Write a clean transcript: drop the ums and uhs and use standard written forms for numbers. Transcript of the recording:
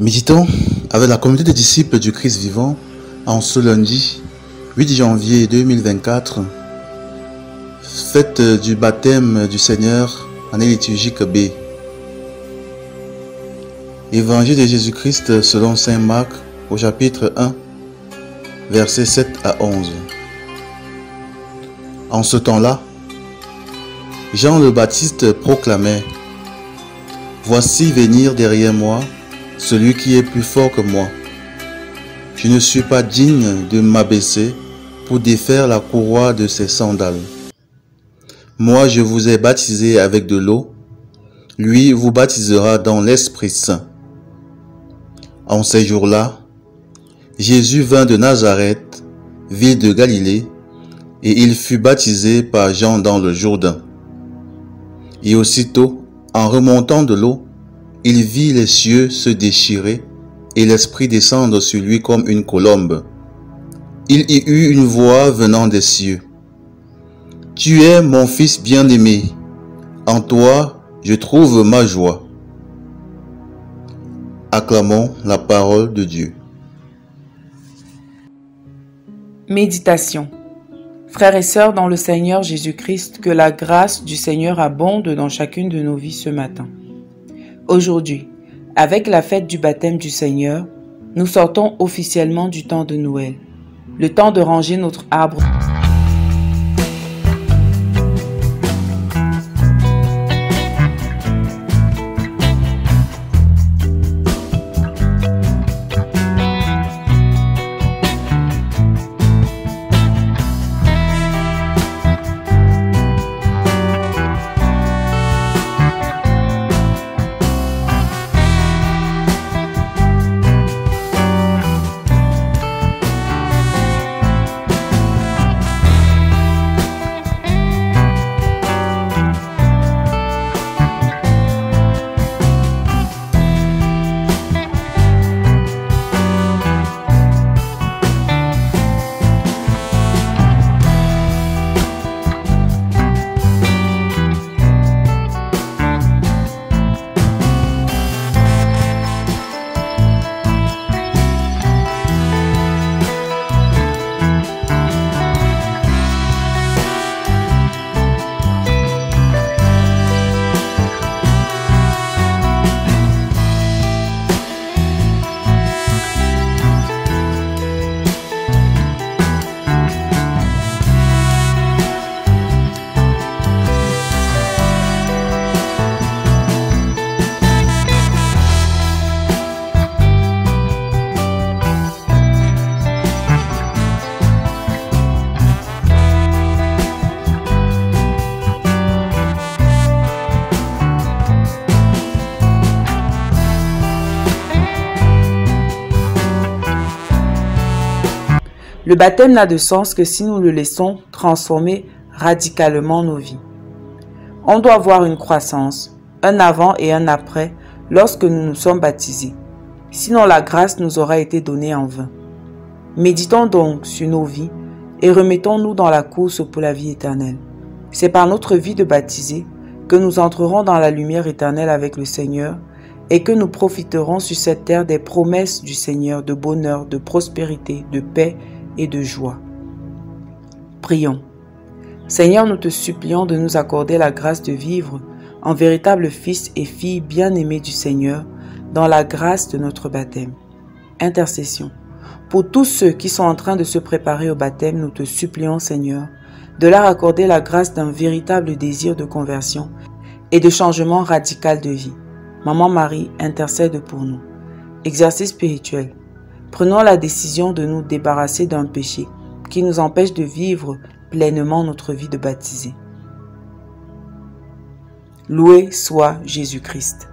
Méditons avec la communauté des disciples du Christ vivant en ce lundi 8 janvier 2024, fête du baptême du Seigneur, année liturgique B. Évangile de Jésus-Christ selon saint Marc au chapitre 1, versets 7 à 11. En ce temps-là, Jean le Baptiste proclamait: « Voici venir derrière moi celui qui est plus fort que moi. Je ne suis pas digne de m'abaisser pour défaire la courroie de ses sandales. Moi, je vous ai baptisé avec de l'eau, lui vous baptisera dans l'Esprit Saint. » En ces jours-là, Jésus vint de Nazareth, ville de Galilée, et il fut baptisé par Jean dans le Jourdain. Et aussitôt, en remontant de l'eau, il vit les cieux se déchirer et l'Esprit descendre sur lui comme une colombe. Il y eut une voix venant des cieux. « Tu es mon Fils bien-aimé, en toi je trouve ma joie. » Acclamons la parole de Dieu. Méditation. Frères et sœurs dans le Seigneur Jésus-Christ, que la grâce du Seigneur abonde dans chacune de nos vies ce matin. Aujourd'hui, avec la fête du baptême du Seigneur, nous sortons officiellement du temps de Noël, le temps de ranger notre arbre. Le baptême n'a de sens que si nous le laissons transformer radicalement nos vies. On doit voir une croissance, un avant et un après lorsque nous nous sommes baptisés. Sinon la grâce nous aura été donnée en vain. Méditons donc sur nos vies et remettons-nous dans la course pour la vie éternelle. C'est par notre vie de baptisé que nous entrerons dans la lumière éternelle avec le Seigneur et que nous profiterons sur cette terre des promesses du Seigneur de bonheur, de prospérité, de paix et de joie. Prions. Seigneur, nous te supplions de nous accorder la grâce de vivre en véritables fils et filles bien-aimés du Seigneur dans la grâce de notre baptême. Intercession. Pour tous ceux qui sont en train de se préparer au baptême, nous te supplions, Seigneur, de leur accorder la grâce d'un véritable désir de conversion et de changement radical de vie. Maman Marie, intercède pour nous. Exercice spirituel. Prenons la décision de nous débarrasser d'un péché qui nous empêche de vivre pleinement notre vie de baptisé. Loué soit Jésus-Christ.